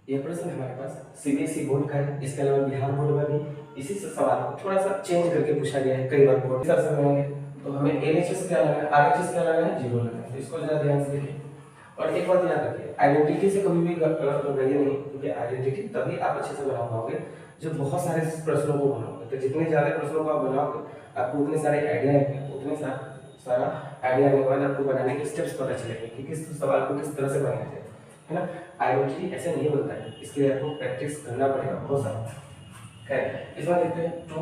ये प्रश्न हमारे पास सीबीएसई बोर्ड का है, इसके अलावा बिहार बोर्ड में भी इसी से सवाल को थोड़ा सा चेंज करके पूछा गया है कई बार बोर्ड सर से बनाएंगे तो हमें एलएचएस क्या लगाना है, आरएचएस क्या लगाना है, 0 लगाना है। तो इसको जरा ध्यान से देखिए और एक बात याद रखिए, आइडेंटिटी से कभी भी गलत बनाइए नहीं, क्योंकि आइडेंटिटी तभी आप अच्छे से बना पाओगे जब बहुत सारे प्रश्नों को बनाओगे। तो जितने ज्यादा प्रश्नों को आप बनाओगे आपको उतने सारे आइडिया आएंगे, उतने सारा आइडिया आने के बाद आपको बनाने के स्टेप्स पता चलेंगे कि किस सवाल को किस तरह से बनाया जाए, है ना। आइडेंटिटी ऐसे नहीं बनता है, इसके लिए आपको प्रैक्टिस करना पड़ेगा बहुत सारा। खैर इस बार देखते हैं टू,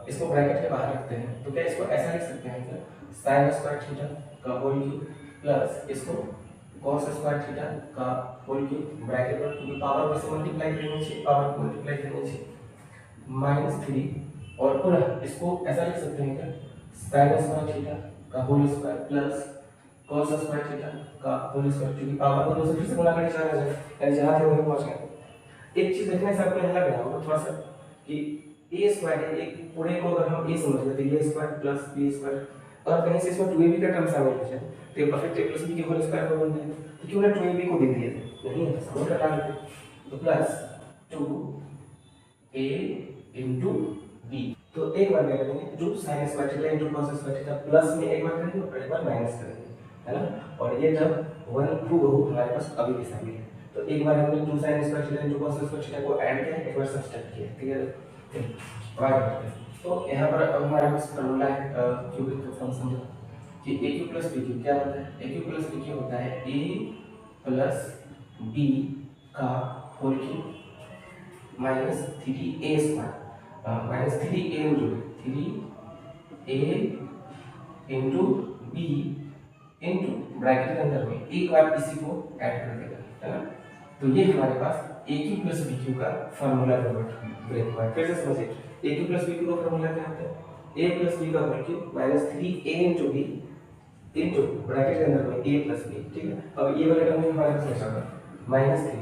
इसको ब्रैकेट के बाहर रखते हैं तो क्या इसको ऐसा लिख सकते हैं कि साइन स्क्वायर थीटा का होल क्यूब प्लस इसको कॉस स्क्वायर थीटा का होल क्यूब ब्रैकेट में, क्योंकि पावर से मल्टीप्लाई करनी चाहिए, पावर को मल्टीप्लाई करनी चाहिए, -3 और पुनः इसको ऐसा लिख सकते हैं कि साइन स्क्वायर थीटा का whole square plus cos square theta का होल स्क्वायर, क्योंकि पावर को 2 से फिर से गुणा करके चला जाएगा, यानी जहां थे वहीं पहुंच गए। एक चीज देखने से आपको यहाँ लग रहा होगा थोड़ा सा कि a स्क्वायर है, एक पूरे को अगर हम a समझ लेते हैं, a square plus b square, और कहीं से इसमें 2ab का टर्म शामिल हो जाए तो ये परफेक्ट a प्लस b के होल स्क्वायर का बन जाएगा। तो क्यों ना 2ab को दे दिया जाए, नहीं है समझ हटा लेते तो प्लस 2a into b। तो एक बार क्या करेंगे, 2 sin square theta into cos square theta plus में एक बार करेंगे और एक बार माइनस करेंगे, है ना। और ये जब 1 2 हमारे पास अभी भी शामिल है, तो एक बार हमने 2 sin square theta into cos square theta को ऐड किया, एक बार सब्सट्रैक्ट किया, ठीक है। तो यहाँ पर अब हमारे पास फॉर्मूला है क्यूबिक फंक्शन का कि a cube plus b cube क्या होता है, a cube plus b cube होता है a प्लस b का whole cube minus 3a square, minus 3a into 3a into b into bracket के अंदर में एक बार इसी को ऐड कर देगा, है ना। तो ये हमारे पास a cube plus b cube का फार्मूला ब्रेक हुआ है। फिर से समझिए, a cube plus b cube का फार्मूला क्या होता है, a प्लस b का whole cube minus 3a into b into bracket के अंदर में a प्लस b, ठीक है। अब ये वाला टर्म हमारे पास बचा हुआ -3,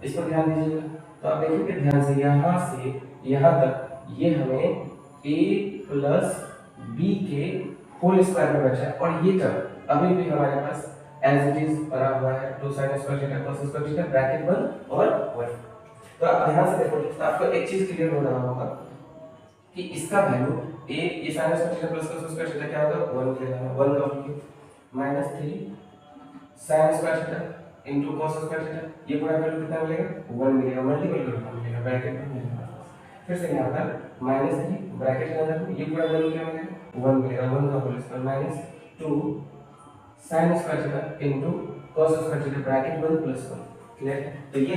इस पर ध्यान दीजिएगा। तो आप देखिए ध्यान से यहाँ से यहाँ तक ये हमें a प्लस b के होल स्क्वायर में बचा है, और ये टर्म अभी भी हमारे पास एज इट इज बना हुआ है, 2 sin square theta cos square theta bracket बंद और 1। तो आप ध्यान से देखो तो आपको एक चीज क्लियर हो रहा होगा कि इसका वैल्यू a ये sin square theta plus cos square theta क्या होगा, 1 के बराबर, 1 का whole -3 sin square theta into cos square theta, ये पूरा वैल्यू कितना मिलेगा, 1 मिलेगा, मल्टीपल करना मिलेगा ब्रैकेट में मिलेगा। फिर से यहाँ पर -3 ब्रैकेट के अंदर ये पूरा वैल्यू क्या मिलेगा, 1 मिलेगा, 1 का whole square -2 sin square theta into cos square theta bracket 1 + 1, clear है। तो ये